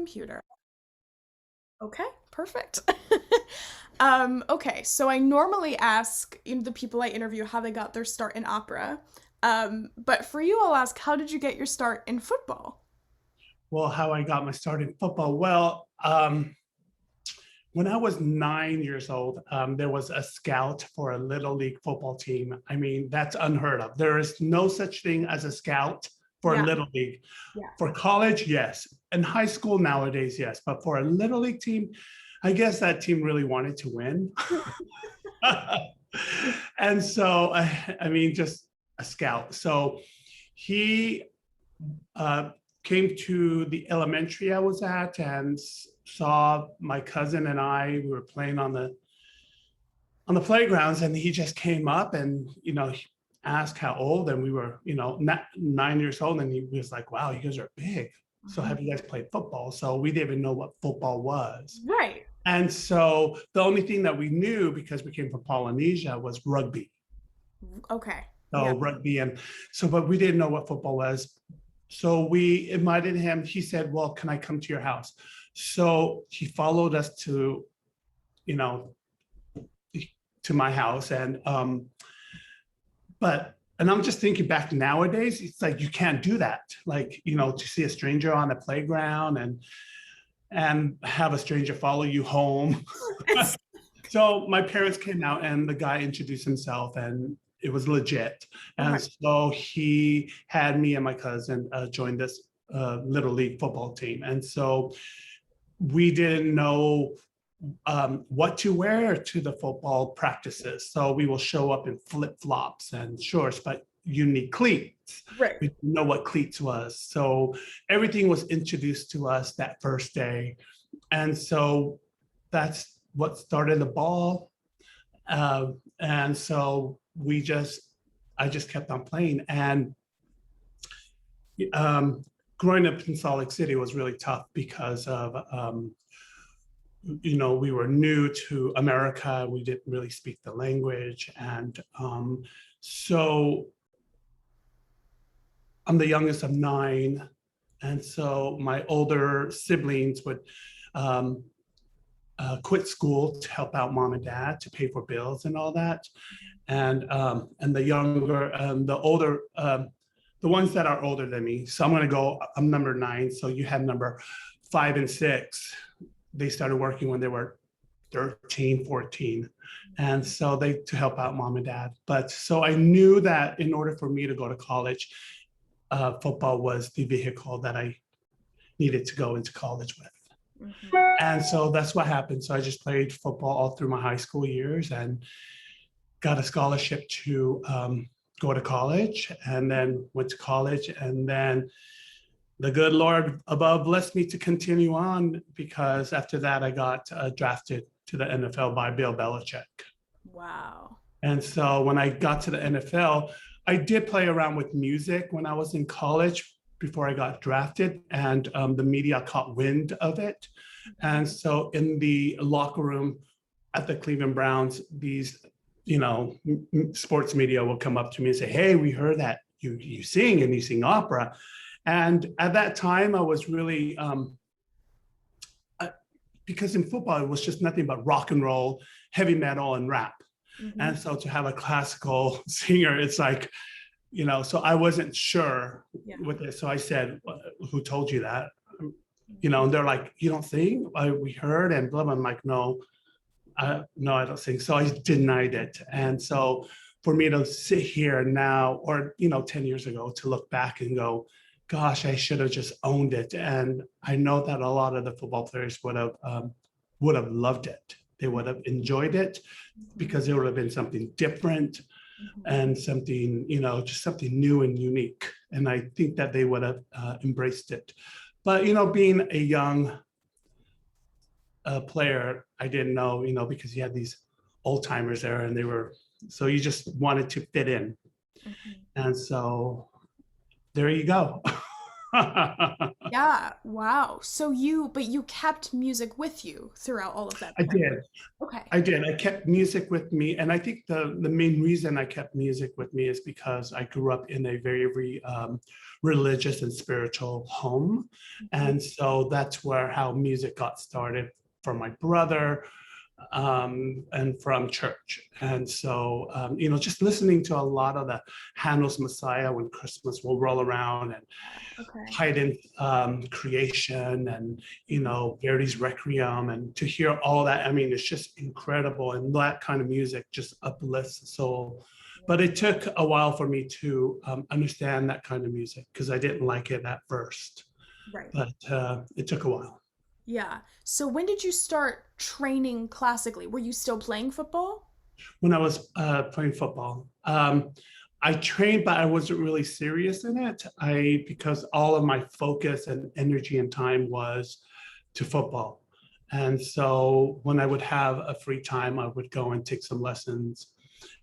Computer. Okay, perfect. Okay, so I normally ask the people I interview how they got their start in opera. But for you, I'll ask, how did you get your start in football? Well, how I got my start in football. Well, when I was 9 years old, there was a scout for a little league football team. I mean, that's unheard of. There is no such thing as a scout for a Yeah, little league. yeah. For college, yes. In high school nowadays, yes. But for a little league team, I guess that team really wanted to win. And so, I mean, just a scout. So he uh, came to the elementary I was at and saw my cousin and I. We were playing on the playgrounds, and he just came up and asked how old, and we were 9 years old, and he was like, "Wow, you guys are big. So Mhm. have you guys played football?" So we didn't even know what football was. Right. And so the only thing that we knew, because we came from Polynesia, was rugby. Okay. Yeah. So rugby, and so, but we didn't know what football was. So we invited him. He said, "Well, can I come to your house?" So he followed us you know, to my house, and I'm just thinking back nowadays, it's like you can't do that. Like, to see a stranger on the playground and have a stranger follow you home. It's So my parents came out and the guy introduced himself and it was legit. okay. And so he had me and my cousin join this little league football team. And so we didn't know what to wear to the football practices. So we will show up in flip flops and shorts, but you need cleats. Right. We didn't know what cleats was. So everything was introduced to us that first day. And so that's what started the ball. And so I just kept on playing. And um, growing up in Salt Lake City was really tough because of, we were new to America. We didn't really speak the language. And so I'm the youngest of nine. And so my older siblings would um, quit school to help out mom and dad to pay for bills and all that. And the younger, the older, the ones that are older than me. So I'm going to go. I'm number nine. So you have number 5 and 6. They started working when they were 13, 14. And so they to help out mom and dad. But so I knew that in order for me to go to college, football was the vehicle that I needed to go into college with. Mhm. And so that's what happened. So I just played football all through my high school years and got a scholarship to go to college, and then went to college. And then the good Lord above blessed me to continue on, because after that I got drafted to the NFL by Bill Belichick. Wow. And so when I got to the NFL, I did play around with music when I was in college before I got drafted, and the media caught wind of it. And so in the locker room at the Cleveland Browns, these, sports media will come up to me and say, "Hey, we heard that you sing and you sing opera." And at that time, I was really, because in football, it was just nothing but rock and roll, heavy metal, and rap. Mhm. And so to have a classical singer, it's like, so I wasn't sure Yeah. with it. So I said, "Who told you that?" Mhm. And they're like, "You don't sing?" We heard, and blah, blah. I'm like, "No, no, I don't think so." I denied it. And so for me to sit here now, or 10 years ago, to look back and go, gosh, I should have just owned it. And I know that a lot of the football players would have loved it. They would have enjoyed it, Mhm. because it would have been something different Mhm. and something, just something new and unique. And I think that they would have embraced it. But being a young player, I didn't know, because you had these old timers there, and they were, so you just wanted to fit in. Mhm. And so there you go. Yeah, wow. But you kept music with you throughout all of that I time. did. Okay. I did. I kept music with me, and I think the main reason I kept music with me is because I grew up in a very religious and spiritual home, Mhm. and so that's where how music got started for my brother, and from church. And so, just listening to a lot of the Handel's Messiah when Christmas will roll around, and Okay. Haydn creation, and Mhm. Verdi's Requiem, and to hear all that, I mean, it's just incredible, and that kind of music just uplifts the soul. But it took a while for me to understand that kind of music because I didn't like it at first, Right. but it took a while. Yeah. So when did you start training classically? Were you still playing football? When I was playing football. I trained, but I wasn't really serious in it. Because all of my focus and energy and time was to football. And so when I would have a free time, I would go and take some lessons.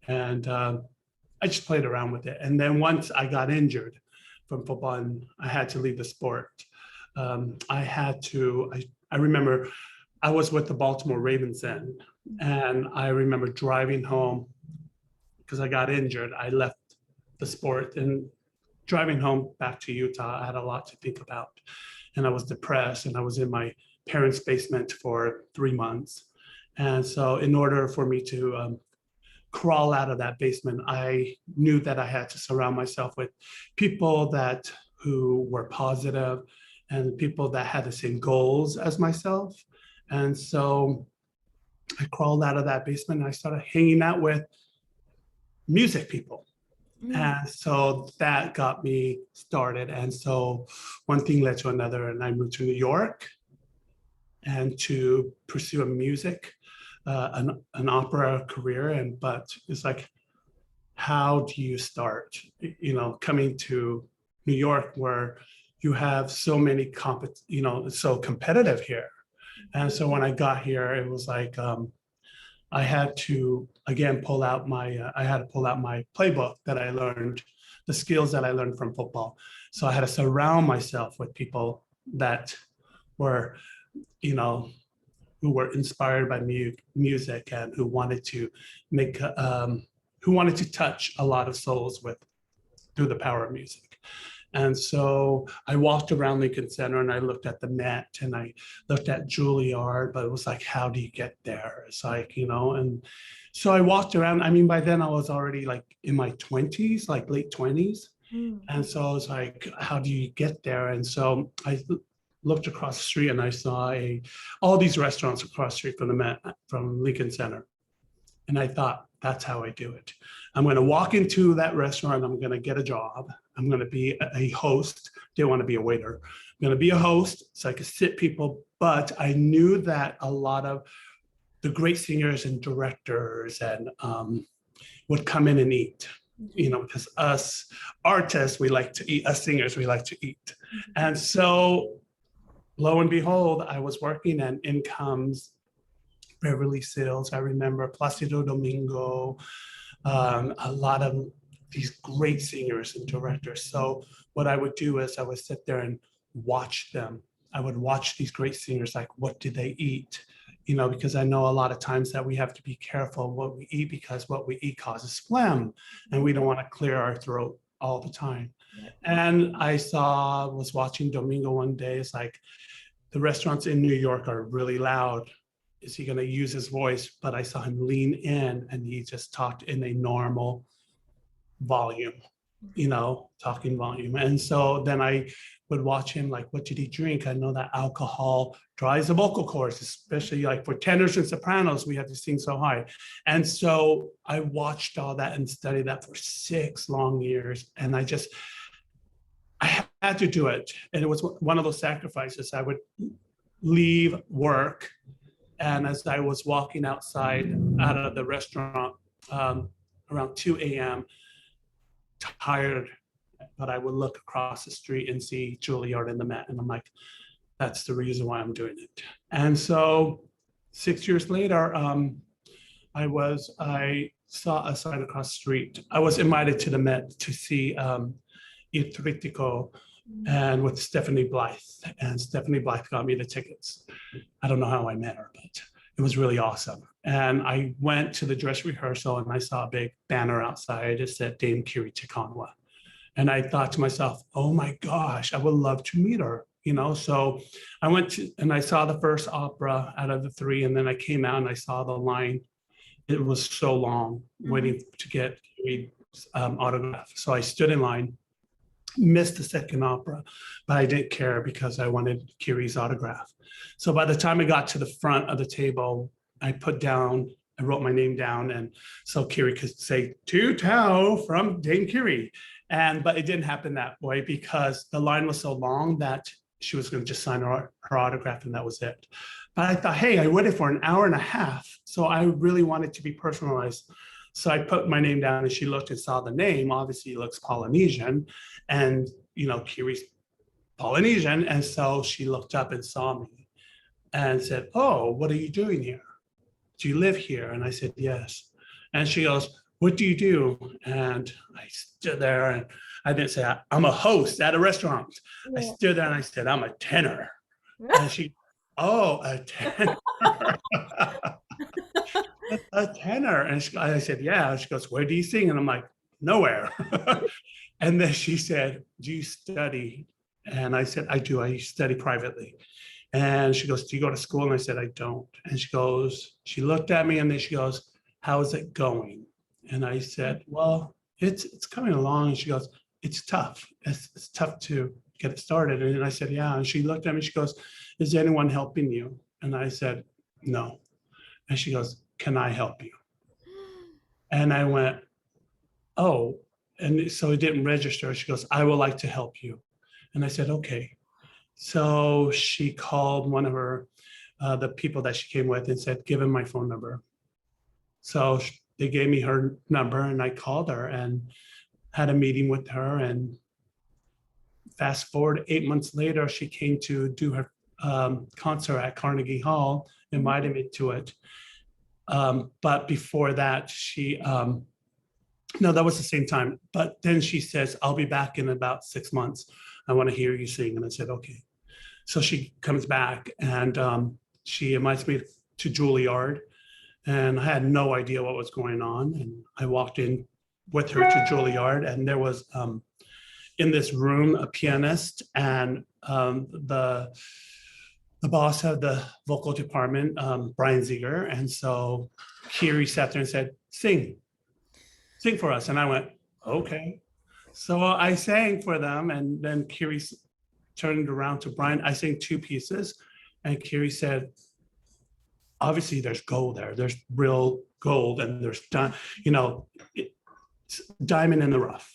And I just played around with it. And then once I got injured from football and I had to leave the sport, I remember I was with the Baltimore Ravens then, and I remember driving home because I got injured. I left the sport and driving home back to Utah, I had a lot to think about. And I was depressed and I was in my parents' basement for 3 months. And so, in order for me to crawl out of that basement, I knew that I had to surround myself with people that who were positive and people that had the same goals as myself. And so I crawled out of that basement and I started hanging out with music people. Mm. And so that got me started. And so one thing led to another, and I moved to New York and to pursue a music, an opera career. But it's like, how do you start? Coming to New York where you have so many it's so competitive here. And so when I got here, it was like I had to again I had to pull out my playbook that I learned, the skills that I learned from football. So I had to surround myself with people that were, you know, who were inspired by music and make, who wanted to touch a lot of souls with through the power of music. And so I walked around Lincoln Center and I looked at the Met and I looked at Juilliard, but it was like, how do you get there? It's like, and so I walked around. I mean, by then I was already like in my 20s, like late 20s. Mm. And so I was like, how do you get there? And so I looked across the street and I saw all these restaurants across the street from the Met, from Lincoln Center. And I thought, that's how I do it. I'm going to walk into that restaurant. I'm going to get a job. I'm going to be a host. Didn't want to be a waiter. I'm going to be a host so I could sit people. But I knew that a lot of the great singers and directors and would come in and eat. Because us artists, we like to eat. Us singers, we like to eat. Mhm. And so, lo and behold, I was working, and in comes Beverly Sills. I remember Placido Domingo, a lot of these great singers and directors. So what I would do is I would sit there and watch them. I would watch these great singers, like what did they eat? Because I know a lot of times that we have to be careful what we eat because what we eat causes phlegm and we don't want to clear our throat all the time. Yeah. And was watching Domingo one day. It's like the restaurants in New York are really loud. Is he going to use his voice? But I saw him lean in and he just talked in a normal volume, talking volume. And so then I would watch him, like, what did he drink? I know that alcohol dries the vocal cords, especially like for tenors and sopranos, we have to sing so high. And so I watched all that and studied that for 6 long years. And I had to do it. And it was one of those sacrifices. I would leave work. And as I was walking outside out of the restaurant around 2 a.m., tired, but I would look across the street and see Juilliard in the Met. And I'm like, that's the reason why I'm doing it. And so 6 years later, I saw a sign across the street. I was invited to the Met to see Il Trittico and with Stephanie Blythe. And Stephanie Blythe got me the tickets. I don't know how I met her, but it was really awesome. And I went to the dress rehearsal and I saw a big banner outside. It said Dame Kiri to Kanawa. And I thought to myself, oh my gosh, I would love to meet her. So I went to, and I saw the first opera out of the three. And then I came out and I saw the line. It was so long waiting to get Kiri's autograph. So I stood in line, missed the second opera, but I didn't care because I wanted Kiri's autograph. So by the time I got to the front of the table, I wrote my name down, and so Kiri could say "To Ta'u from Dame Kiri." But it didn't happen that way because the line was so long that she was going to just sign her autograph and that was it. But I thought, hey, I waited for an hour and a half, so I really wanted to be personalized. So I put my name down and she looked and saw the name. Obviously, it looks Polynesian, and Kiri's Polynesian, and so she looked up and saw me and said, "Oh, what are you doing here? Do you live here?" And I said, "Yes." And she goes, "What do you do?" And I stood there and I didn't say, "I'm a host at a restaurant." I stood there and I said, "I'm a tenor." And she, "Oh, a tenor." A tenor. And I said, "Yeah." She goes, "Where do you sing?" And I'm like, "Nowhere." And then she said, "Do you study?" And I said, "I do. I study privately." And she goes, "Do you go to school?" And I said, "I don't." And she looked at me and then she goes, "How is it going?" And I said, "Well, it's coming along." And she goes, "It's tough. It's tough to get it started." And I said, "Yeah." And she looked at me, she goes, "Is anyone helping you?" And I said, "No." And she goes, "Can I help you?" And I went, "Oh." And so it didn't register. She goes, "I would like to help you." And I said, "Okay." So she called one of the people that she came with and said, "Give him my phone number." So they gave me her number and I called her and had a meeting with her. And fast forward 8 months later, she came to do her concert at Carnegie Hall, invited me to it. But before that, no, that was the same time. But then she says, "I'll be back in about 6 months. I want to hear you sing." And I said, "Okay." So she comes back and she invites me to Juilliard. And I had no idea what was going on. And I walked in with her to Juilliard, and there was in this room a pianist and the boss of the vocal department, Brian Ziegler. And so Kiri sat there and said, sing for us." And I went, "Okay." So I sang for them, and then Kiri turned around to Brian. I sang 2 pieces, and Kiri said, "Obviously there's gold there. There's real gold, and there's diamond in the rough."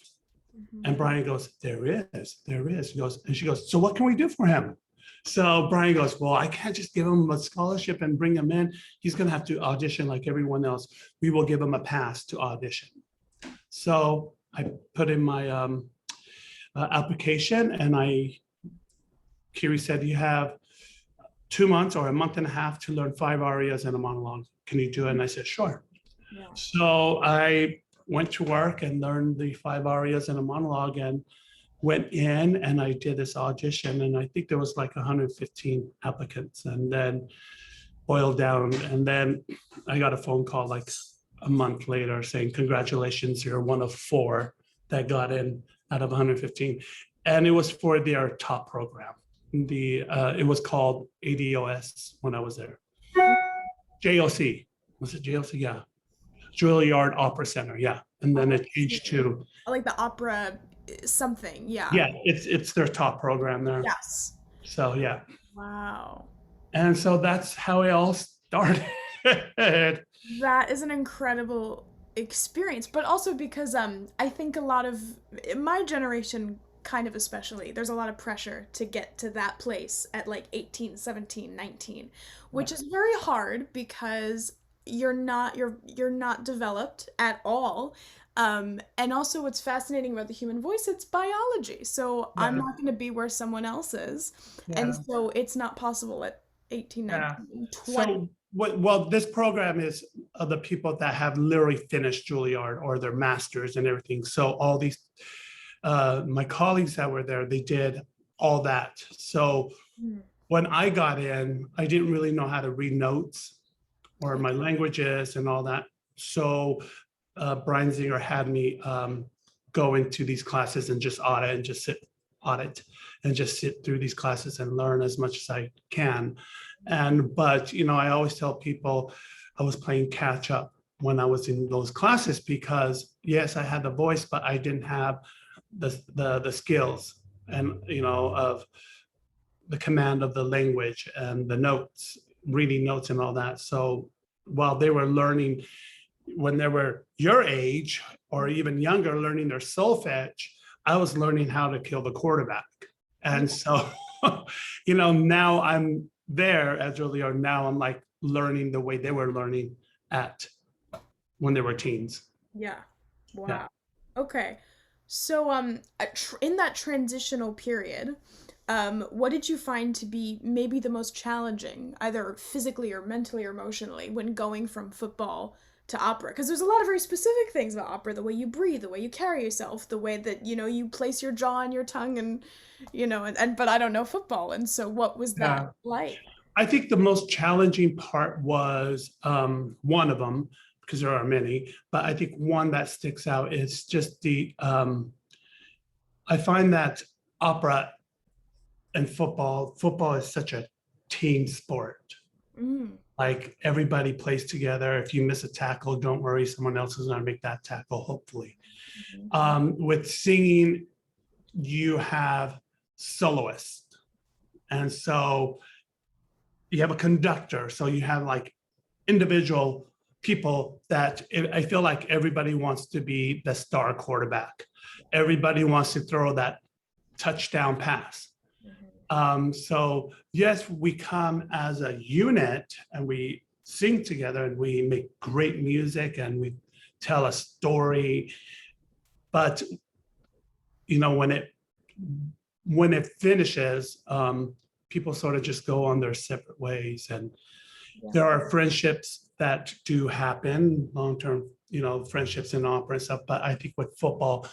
And Brian goes, there is. He goes, and she goes, "So what can we do for him?" So Brian goes, "Well, I can't just give him a scholarship and bring him in. He's going to have to audition like everyone else. We will give him a pass to audition." So I put in my application, and Kiri said, "You have 2 months or a month and a half to learn 5 arias and a monologue. Can you do it?" And I said, "Sure." Yeah. So I went to work and learned the 5 arias and a monologue and went in and I did this audition, and I think there was like 115 applicants, and then boiled down. And then I got a phone call like a month later saying, "Congratulations, you're one of 4 that got in out of 115." And it was for their top program. It was called ADOS when I was there. JOC. Was it JOC? Yeah. Juilliard Opera Center. Yeah. And then it changed to, Like the opera something. Yeah. yeah, it's their top program there. Yes. So yeah. Wow. And so that's how it all started. That is an incredible experience, but also because I think a lot of my generation kind of especially there's a lot of pressure to get to that place at like 18, 17, 19, which is very hard because you're not developed at all. And also what's fascinating about the human voice, it's biology. So I'm Yeah, not going to be where someone else is. And yeah, so it's not possible at 18, yeah. 19, 20. So well, this program is the people that have literally finished Juilliard or their masters and everything. So all these my colleagues that were there, they did all that. So Mm. when I got in, I didn't really know how to read notes or my languages and all that. So Brian Zinger had me go into these classes and just audit and just sit through these classes and learn as much as I can. But I always tell people I was playing catch up when I was in those classes because yes, I had the voice, but I didn't have the skills and of the command of the language and the notes, reading notes and all that. So while they were learning, when they were your age or even younger, learning their solfege, I was learning how to kill the quarterback. And so, now I'm there as earlier. Now I'm like learning the way they were learning at when they were teens. Yeah. Yeah. Wow. Okay. So, in that transitional period, what did you find to be maybe the most challenging, either physically or mentally or emotionally, when going from football to opera? Because there's a lot of very specific things about opera, the way you breathe, the way you carry yourself, the way that, you place your jaw on your tongue and but I don't know football. And so what was that Yeah. like? I think the most challenging part was one of them, because there are many, but I think one that sticks out is just I find that opera and football is such a team sport. Mm. Like everybody plays together. If you miss a tackle, don't worry, someone else is going to make that tackle, hopefully. Mhm. With singing, you have soloists. And so you have a conductor. So you have like individual people that I feel like everybody wants to be the star quarterback. Everybody wants to throw that touchdown pass. So yes, we come as a unit and we sing together and we make great music and we tell a story. But when it finishes, people sort of just go on their separate ways. And Yeah. there are friendships that do happen, long-term, friendships in opera and stuff. But I think with football,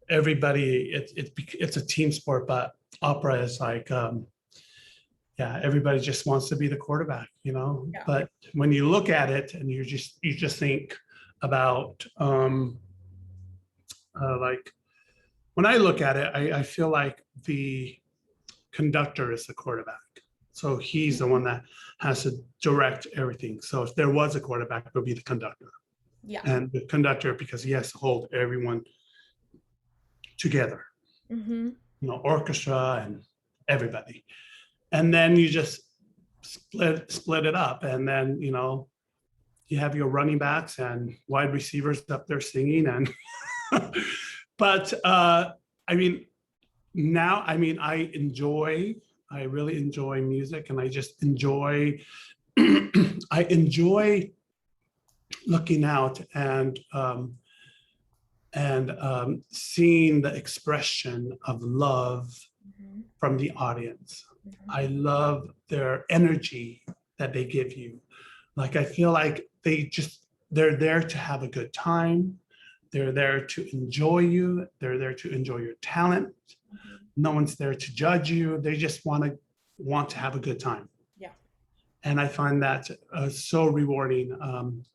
everybody, it's a team sport, but opera is like, yeah, everybody just wants to be the quarterback, Yeah. But when you look at it and you just think about like when I look at it, I feel like the conductor is the quarterback. So he's the one that has to direct everything. So if there was a quarterback, it would be the conductor. Yeah. And the conductor, because he has to hold everyone together, Mm-hmm. orchestra and everybody. And then you just split it up. And then, you have your running backs and wide receivers up there singing. And, but I mean, now, I really enjoy music and I just enjoy, I enjoy looking out and seeing the expression of love Mm-hmm. from the audience. Mm-hmm. I love their energy that they give you. Like, I feel like they're there to have a good time. They're there to enjoy you. They're there to enjoy your talent. Mm-hmm. No one's there to judge you. They just want to have a good time. Yeah. And I find that so rewarding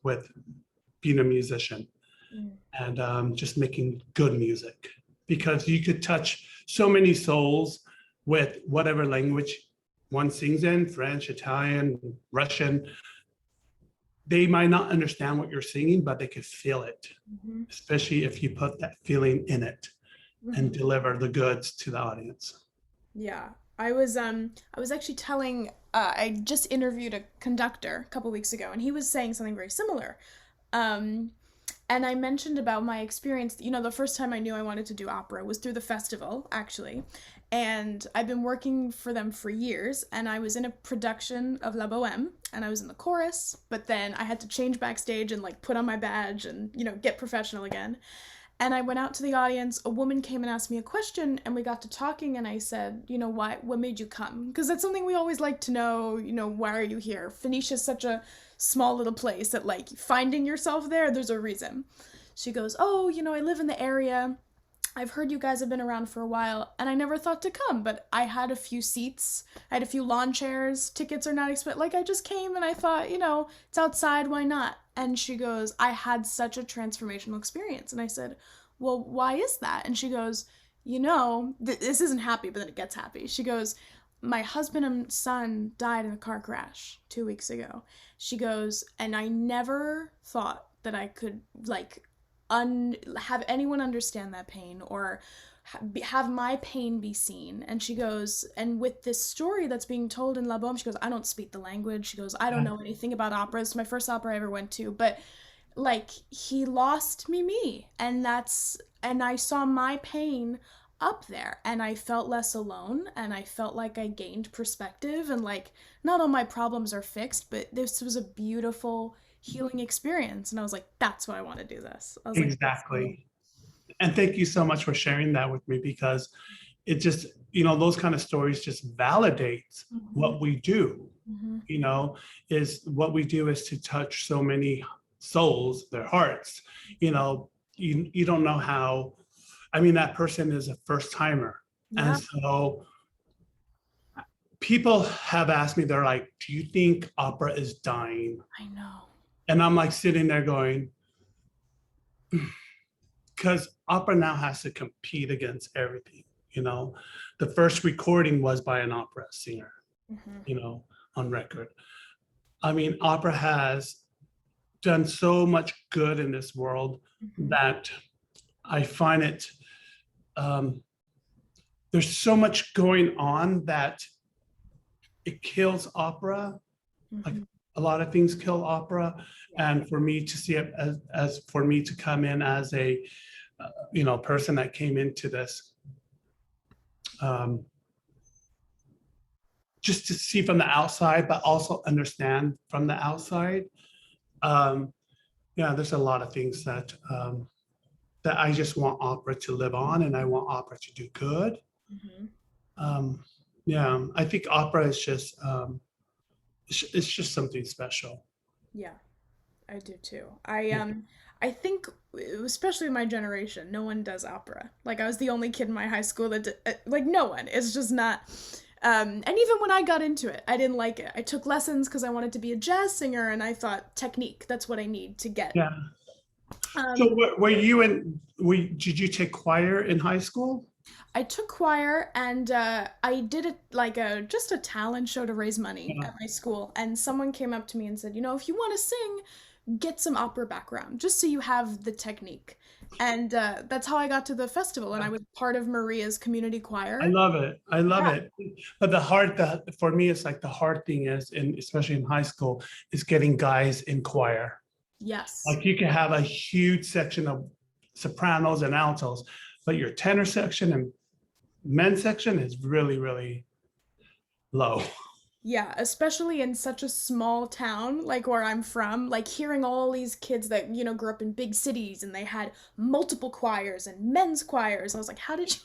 with being a musician Mm. and just making good music, because you could touch so many souls with whatever language one sings in, French, Italian, Russian. They might not understand what you're singing, but they could feel it, Mm-hmm. especially if you put that feeling in it and Mm-hmm. deliver the goods to the audience. Yeah. I was actually telling I just interviewed a conductor a couple weeks ago and he was saying something very similar. Um and I mentioned about my experience, the first time I knew I wanted to do opera was through the festival, actually. And I've been working for them for years and I was in a production of La Boheme and I was in the chorus, but then I had to change backstage and like put on my badge and, get professional again. And I went out to the audience. A woman came and asked me a question, and we got to talking. And I said, why? What made you come? Because that's something we always like to know. Why are you here? Phoenicia is such a small little place that, like, finding yourself there, there's a reason. She goes, oh, I live in the area. I've heard you guys have been around for a while, and I never thought to come, but I had a few seats. I had a few lawn chairs. Tickets are not expensive. Like, I just came and I thought, it's outside, why not? And she goes, I had such a transformational experience. And I said, well, why is that? And she goes, this isn't happy, but then it gets happy. She goes, my husband and son died in a car crash 2 weeks ago. She goes, and I never thought that I could, like, have anyone understand that pain or have my pain be seen. And she goes, and with this story that's being told in La Boheme, she goes, I don't speak the language. She goes, I don't Yeah, know anything about opera. It's my first opera I ever went to, but like he lost me, and I saw my pain up there, and I felt less alone, and I felt like I gained perspective, and like not all my problems are fixed, but this was a beautiful healing experience. And I was like, that's why I want to do this. I was like, that's so. exactly. And thank you so much for sharing that with me, because it just, those kind of stories just validates Mhm. what we do, Mhm. you know, is what we do is to touch so many souls, their hearts. You don't know how, I mean, that person is a first timer. And Yeah, so people have asked me, they're like, do you think opera is dying? I know. And I'm like sitting there going, because opera now has to compete against everything. You know, the first recording was by an opera singer, Mhm. you know, on record. I mean, opera has done so much good in this world Mhm. that I find it, um, there's so much going on that it kills opera. Like Mhm. a lot of things kill opera. Yeah. And for me to see it as for me to come in as a, person that came into this, um, just to see from the outside, but also understand from the outside. Um, yeah, there's a lot of things that I just want opera to live on, and I want opera to do good. Mhm. Um, yeah, I think opera is just it's just something special. Yeah. I do too. I Yeah, um I think especially my generation, no one does opera. Like I was the only kid in my high school that did, like no one. It's just not and even when I got into it, I didn't like it. I took lessons cuz I wanted to be a jazz singer and I thought technique, that's what I need to get. yeah. So Um were you in? Did you take choir in high school? I took choir and I did it like a just a talent show to raise money Yeah. at my school, and someone came up to me and said, if you want to sing, get some opera background just so you have the technique. And that's how I got to the festival, and I was part of Maria's community I choir. love it. I love Yeah. it. But that for me, it's like the hard thing is, and especially in high school, is getting guys in choir. Yes. Like you can have a huge section of sopranos and altos, but your tenor section and men's section is really, really low. Yeah, especially in such a small town like where I'm from, like hearing all these kids that, grew up in big cities and they had multiple choirs and men's choirs. I was like, how did you?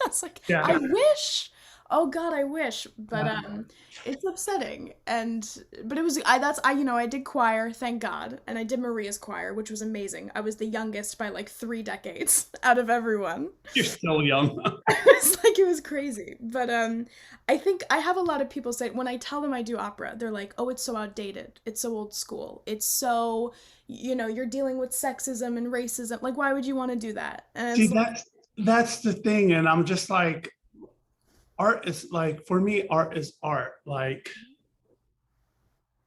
I was like, Yeah. I wish. Oh God, I wish. But Yeah. it's upsetting. But it was I did choir, thank God, and I did Maria's choir, which was amazing. I was the youngest by like 3 decades out of everyone. You're still young. It's like it was crazy. But I think I have a lot of people say when I tell them I do opera, they're like, "Oh, it's so outdated. It's so old school. It's so, you're dealing with sexism and racism. Like why would you want to do that?" And See, it's like, that's the thing. And I'm just like, art is like, for me, art is art. Like,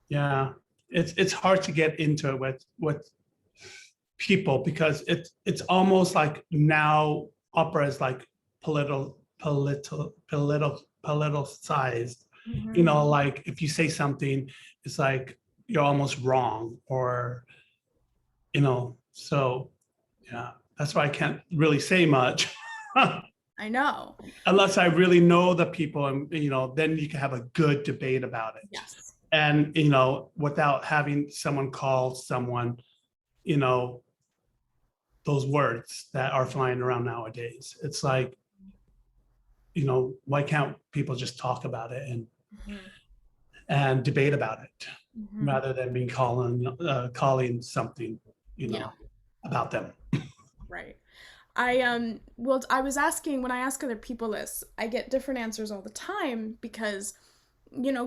yeah, it's hard to get into it with people, because it's almost like now opera is like politicized. mhm. Like if you say something, it's like you're almost wrong, or so yeah, that's why I can't really say much. I know. Unless I really know the people, and then you can have a good debate about it. Yes. And without having someone call someone, you know those words that are flying around nowadays. It's like, why can't people just talk about it Mhm. and debate about it, Mhm. rather than being calling something, Yeah. about them. Right. Well, I was asking, when I ask other people this, I get different answers all the time because,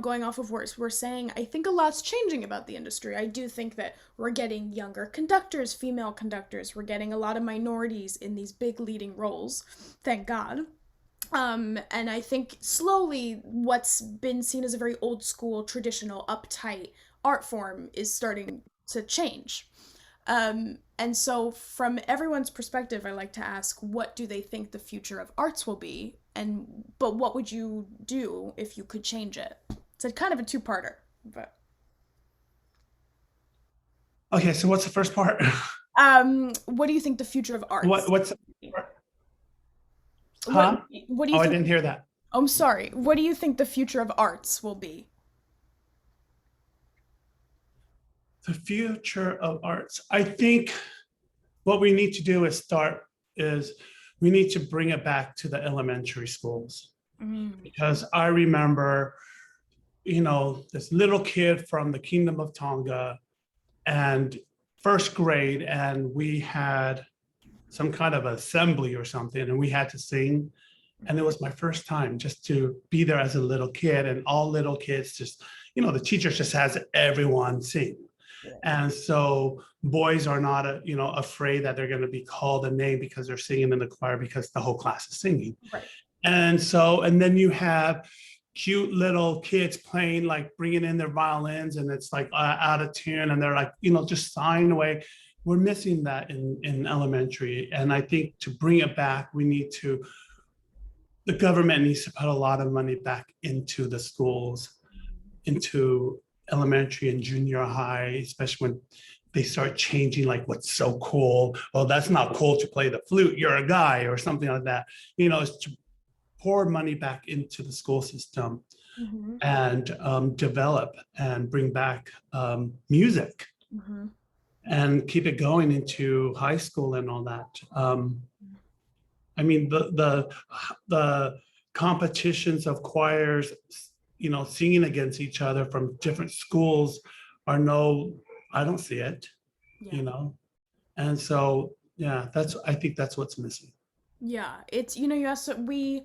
going off of what we're saying, I think a lot's changing about the industry. I do think that we're getting younger conductors, female conductors. We're getting a lot of minorities in these big leading roles. Thank God. And I think slowly what's been seen as a very old school, traditional, uptight art form is starting to change. And so, from everyone's perspective, I like to ask, what do they think the future of arts will be? But what would you do if you could change it? It's a kind of a two-parter, but Okay, so what's the first part? what do you think the future of arts? What's What huh? what do you Oh, I think? didn't hear that. Oh, I'm sorry. What do you think the future of arts will be? The future of arts. I think what we need to do is we need to bring it back to the elementary schools, Mm. because I remember, this little kid from the Kingdom of Tonga and first grade, and we had some kind of assembly or something, and we had to sing. And it was my first time just to be there as a little kid, and all little kids just, the teacher just has everyone sing. Yeah. And so boys are not, afraid that they're going to be called a name because they're singing in the choir because the whole class is singing. Right. And then you have cute little kids playing, like bringing in their violins, and it's like out of tune, and they're like, just sighing away. We're missing that in elementary. And I think to bring it back, the government needs to put a lot of money back into the schools, into elementary and junior high, especially when they start changing, like what's so cool. Oh, that's not cool to play the flute. You're a guy, or something like that. It's to pour money back into the school system Mm-hmm. and develop and bring back music Mm-hmm. and keep it going into high school and all that. I mean, the competitions of choirs, singing against each other from different schools are no, I don't see it, Yeah. And so, yeah, I think that's what's missing. Yeah, it's you asked we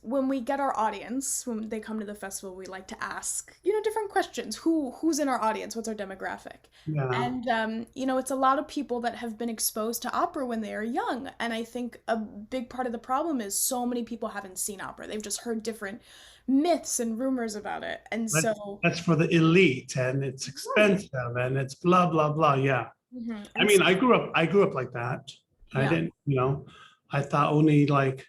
when we get our audience when they come to the festival, we like to ask different questions. Who's in our audience? What's our demographic? Yeah, And it's a lot of people that have been exposed to opera when they are young, and I think a big part of the problem is so many people haven't seen opera. They've just heard different myths and rumors about it, and that's, so that's for the elite, and it's right. expensive, and it's blah, blah, blah. Yeah. I And mean, so, I grew up like that. I yeah, didn't, I thought only like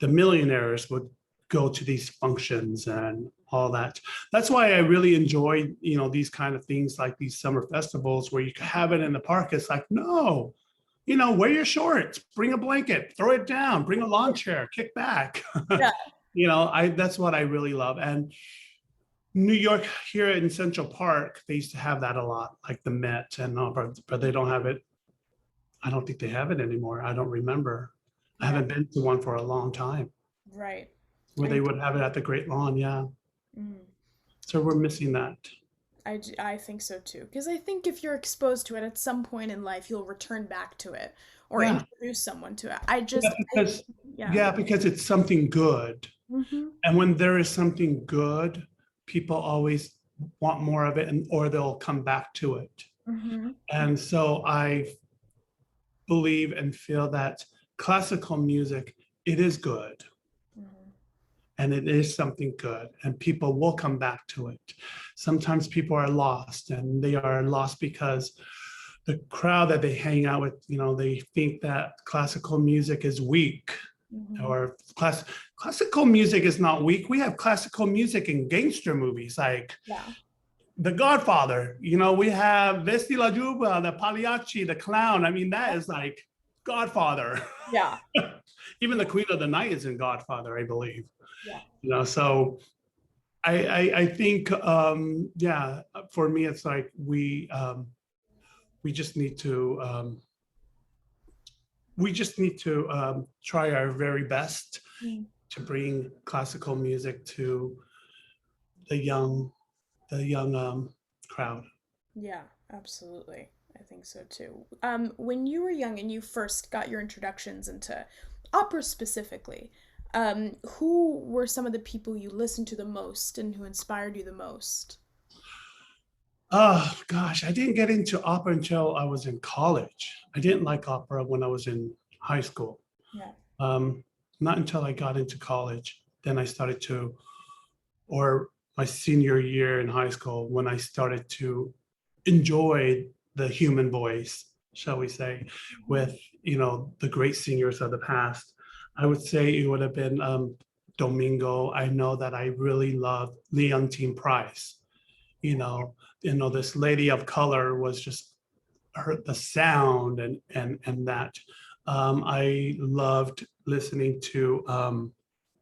the millionaires would go to these functions and all that. That's why I really enjoy, these kind of things like these summer festivals where you can have it in the park. It's like, no, wear your shorts, bring a blanket, throw it down, bring a lawn chair, kick back. yeah. That's what I really love. And New York, here in Central Park, they used to have that a lot, like the Met and all, but they don't have it. I don't think they have it anymore. I don't remember. I Yeah, haven't been to one for a long time right. where I they would have it at the Great Lawn. Yeah. mm. So we're missing that. I think so too. Because I think if you're exposed to it at some point in life, you'll return back to it or Yeah. introduce someone to it. Yeah, because Yeah. yeah, because it's something good. Mm-hmm. And when there is something good, people always want more of it, or they'll come back to it. Mm-hmm. And so I believe and feel that classical music, it is good, Mm-hmm. and it is something good, and people will come back to it. Sometimes people are lost, and they are lost because the crowd that they hang out with, they think that classical music is weak, Mm-hmm. or classical music is not weak. We have classical music in gangster movies like Yeah. The Godfather. We have Vesti la Juba, the Pagliacci, the clown. I mean, that is like Godfather. Yeah. Even the Queen of the Night is in Godfather, I believe. Yeah. So I think, yeah, for me, it's like we just need to try our very best Mm. to bring classical music to the young crowd. Yeah, absolutely. I think so too. When you were young and you first got your introductions into opera specifically, who were some of the people you listened to the most and who inspired you the most? Oh gosh, I didn't get into opera until I was in college. I didn't like opera when I was in high school. Yeah. Um, Not until I got into college, then I started to, or my senior year in high school, when I started to enjoy the human voice, shall we say, Mhm. with the great singers of the past. I would say it would have been Domingo. I know that I really loved Leontine Price. You know, this lady of color was just her the sound and that. I loved listening to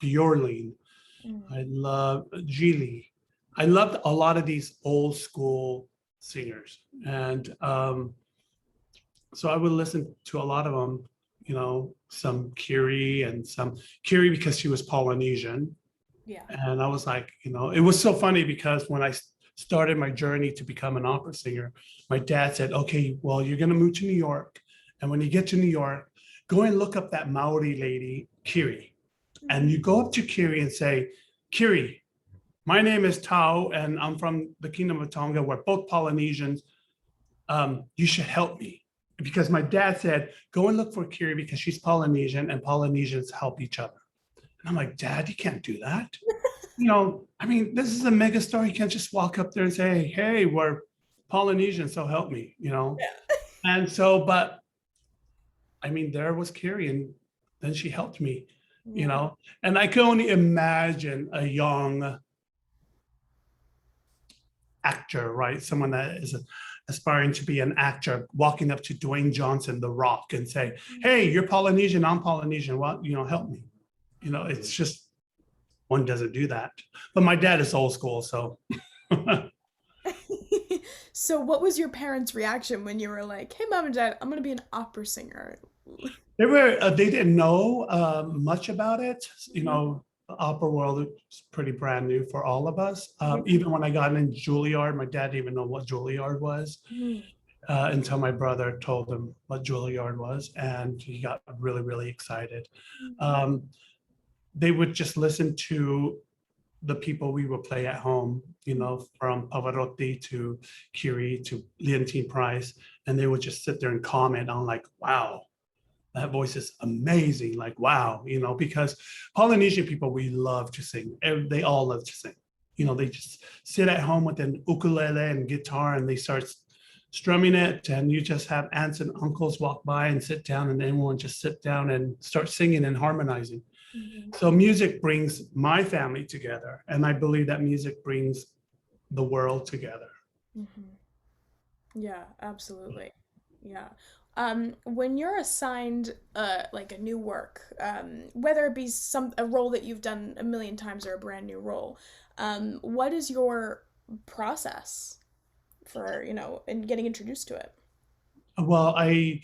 Bjorling. Mm. I love Gili. I loved a lot of these old school singers, and so I would listen to a lot of them. Some Kiri and some Kiri because she was Polynesian, Yeah. and I was like, it was so funny because when I started my journey to become an opera singer, my dad said, okay, well, you're going to move to New York. And when you get to New York, go and look up that Maori lady, Kiri. And Mhm. you go up to Kiri and say, Kiri, my name is Tao, and I'm from the Kingdom of Tonga. We're both Polynesians. You should help me. Because my dad said, go and look for Kiri because she's Polynesian and Polynesians help each other. And I'm like, Dad, you can't do that. I mean, this is a mega star. You can't just walk up there and say, hey, we're Polynesian, so help me. Yeah. And so, but I mean, there was Kiri, and then she helped me, you Yeah. know, and I can only imagine a young actor, right? Someone that is aspiring to be an actor, walking up to Dwayne Johnson, The Rock, and say, hey, you're Polynesian, I'm Polynesian. Well, help me. It's just one doesn't do that. But my dad is old school, so So, what was your parents' reaction when you were like, "Hey, mom and dad, I'm gonna be an opera singer"? they didn't know much about it. Mhm. The opera world is pretty brand new for all of us. Yeah. Even when I got in Juilliard, my dad didn't even know what Juilliard was Mhm. until my brother told him what Juilliard was, and he got really, really excited. Um, they would just listen to the people we would play at home, from Pavarotti to Kiri to Leontine Price, and they would just sit there and comment on like, wow, that voice is amazing. Like, wow, because Polynesian people, we love to sing. They all love to sing. They just sit at home with an ukulele and guitar and they start strumming it. And you just have aunts and uncles walk by and sit down, and everyone just sit down and start singing and harmonizing. Mhm. So music brings my family together. And I believe that music brings the world together. Mhm. Yeah, absolutely. Yeah. When you're assigned like a new work, whether it be a role that you've done a million times or a brand new role, what is your process for, and getting introduced to it? Well, I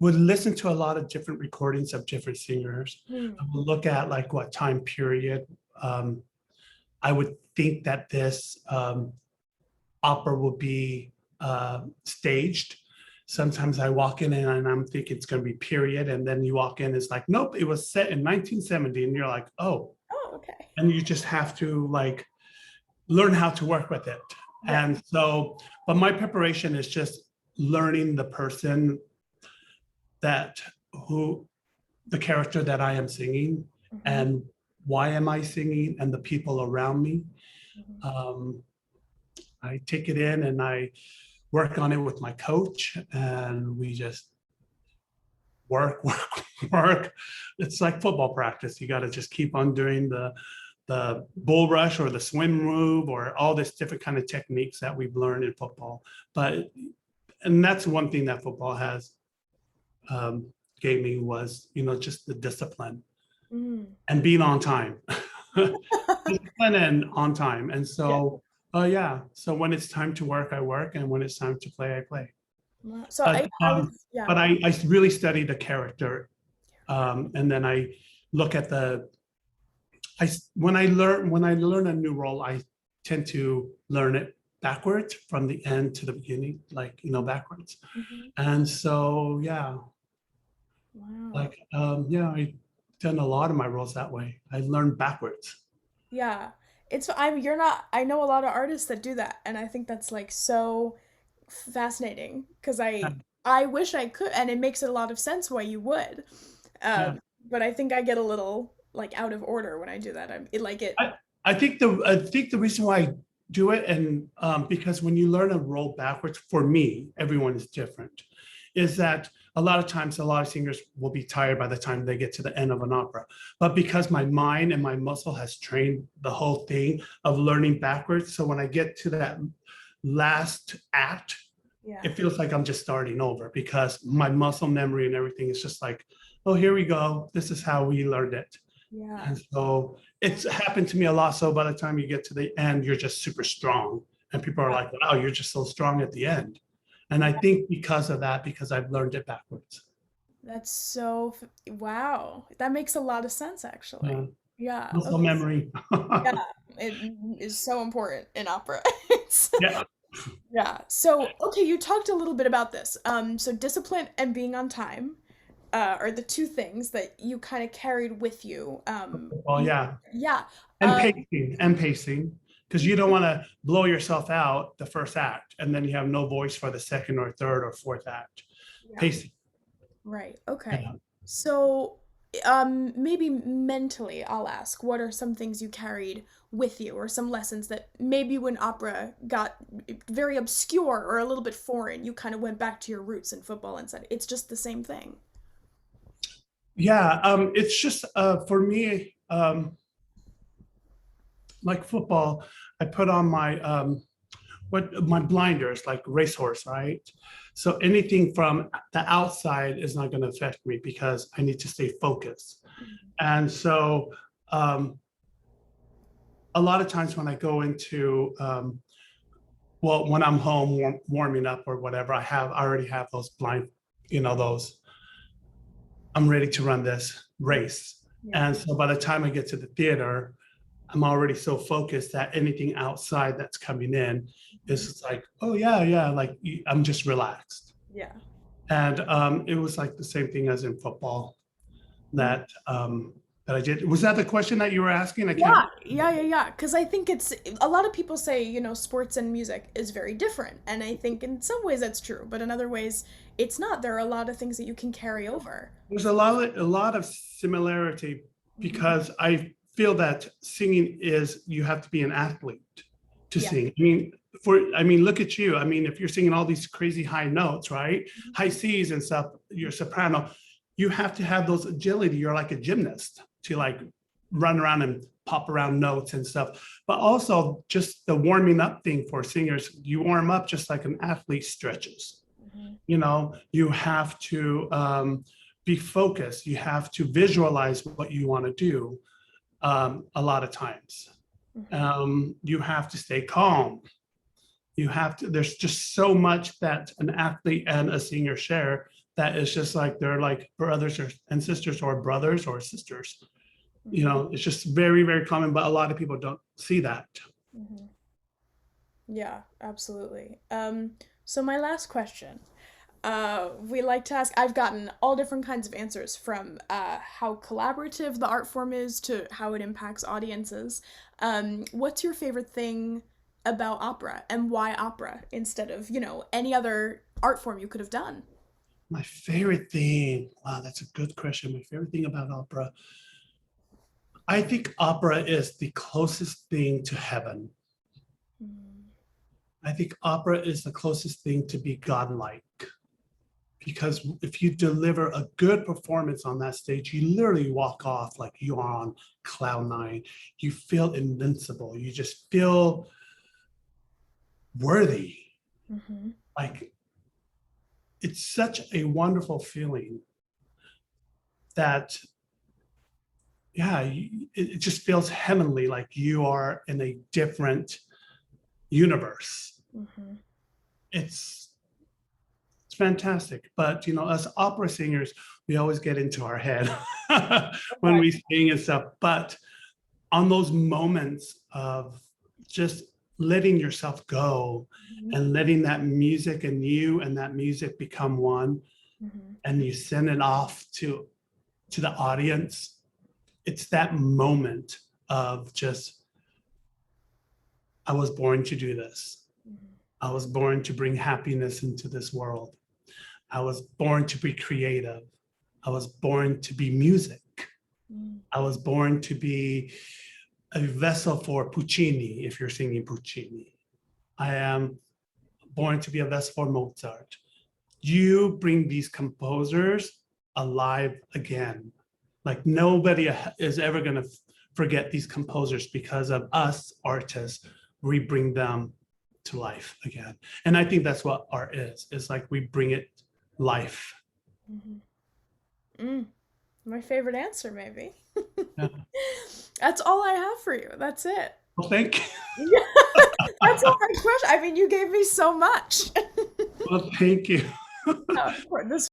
would listen to a lot of different recordings of different singers. Hmm. I would look at like what time period. I would think that this opera will be staged. Sometimes I walk in and I'm thinking it's going to be period, and then you walk in, it's like, nope, it was set in 1970, and you're like, oh, Oh, okay. and you just have to like learn how to work with it. Yeah. And so, but my preparation is just learning the person that who the character that I am singing Hmm. and why am I singing and the people around me. Hmm. Um, I take it in and I work on it with my coach, and we just work, work, work. It's like football practice. You got to just keep on doing the bull rush or the swim move or all this different kind of techniques that we've learned in football. But and that's one thing that football has um, gave me was just the discipline Mm. and being on time. Discipline and on time. And Yeah. so yeah, so when it's time to work, I work, and when it's time to play, I play. Wow. So But I was, yeah. I really study the character, and then I look at when I learn a new role, I tend to learn it backwards from the end to the beginning, like, backwards. Hmm. And so, yeah, Wow. like, yeah, I've done a lot of my roles that way. I learned backwards. Yeah. You're not, I know a lot of artists that do that, and I think that's like so fascinating because Yeah, I wish I could, and it makes a lot of sense why you would. yeah. But I think I get a little like out of order when I do that. I'm it like it. I think the reason why I do it, and because when you learn a roll backwards, for me, everyone is different, is that a lot of times a lot of singers will be tired by the time they get to the end of an opera. But because my mind and my muscle has trained the whole thing of learning backwards, so when I get to that last act, Yeah. it feels like I'm just starting over because my muscle memory and everything is just like, oh, here we go. This is how we learned it. Yeah. And so it's happened to me a lot. So by the time you get to the end, you're just super strong. And people are Yeah. like, wow, you're just so strong at the end. And I think because of that, because I've learned it backwards. That's wow. That makes a lot of sense Yeah. actually. Yeah. Muscle Okay. memory. Yeah. It is so important in opera. It's Yeah. Yeah. So, okay, you talked a little bit about this. So discipline and being on time, are the two things that you kind of carried with you. Well, yeah. Yeah. And pacing, because you don't want to blow yourself out the first act and then you have no voice for the second or third or fourth act. Yeah. Pacing. Right. Okay. Yeah. So, maybe mentally, I'll ask, what are some things you carried with you, or some lessons that maybe when opera got very obscure or a little bit foreign, you kind of went back to your roots in football and said, it's just the same thing. Yeah. It's just for me, like football, I put on my blinders, like racehorse, right? So anything from the outside is not going to affect me because I need to stay focused. And so a lot of times when I go into well, when I'm home warming up or whatever, I already have those those I'm ready to run this race. Yeah. And so by the time I get to the theater, I'm already so focused that anything outside that's coming in is just like, oh yeah, yeah, like I'm just relaxed. Yeah. And it was like the same thing as in football Yeah. that I did. Was that the question that you were asking? I can't. Yeah, yeah, yeah, yeah. Because I think it's a lot of people say, sports and music is very different. And I think in some ways that's true, but in other ways it's not. There are a lot of things that you can carry over. There's a lot of similarity Mhm. because I feel that singing is you have to be an athlete to Yeah. sing. Look at you. I mean, if you're singing all these crazy high notes, right? High C's and stuff, you're soprano, you have to have those agility. You're like a gymnast to like run around and pop around notes and stuff. But also just the warming up thing for singers, you warm up just like an athlete stretches. Mhm. You have to be focused. You have to visualize what you want to do a lot of times. Mhm. You have to stay calm. There's just so much that an athlete and a singer share that is just like they're like brothers and sisters or brothers or sisters. Mhm. It's just very, very common, but a lot of people don't see that. Mhm. Yeah, absolutely. So my last question. We like to ask, I've gotten all different kinds of answers from how collaborative the art form is to how it impacts audiences. What's your favorite thing about opera, and why opera instead of, any other art form you could have done? My favorite thing, wow, that's a good question. My favorite thing about opera, I think opera is the closest thing to heaven. Mm. I think opera is the closest thing to be godlike because if you deliver a good performance on that stage, you literally walk off like you are on cloud nine. You feel invincible. You just feel worthy. Mm-hmm. Like it's such a wonderful feeling that, yeah, it just feels heavenly, like you are in a different universe. Mm-hmm. It's fantastic. But as opera singers, we always get into our head when Right. we sing and stuff. But on those moments of just letting yourself go Mhm. and letting that music and you and that music become one, Mhm. and you send it off to the audience. It's that moment of just, I was born to do this. Mhm. I was born to bring happiness into this world. I was born to be creative. I was born to be music. Mhm. I was born to be a vessel for Puccini, if you're singing Puccini. I am born to be a vessel for Mozart. You bring these composers alive again. Like nobody is ever going to forget these composers because of us artists. We bring them to life again. And I think that's what art is. It's like we bring it life. Mhm. Mm. My favorite answer, maybe. Yeah. That's all I have for you. That's it. Well, thank you. Yeah, that's a hard question. I mean, you gave me so much. Well, thank you. Of course, this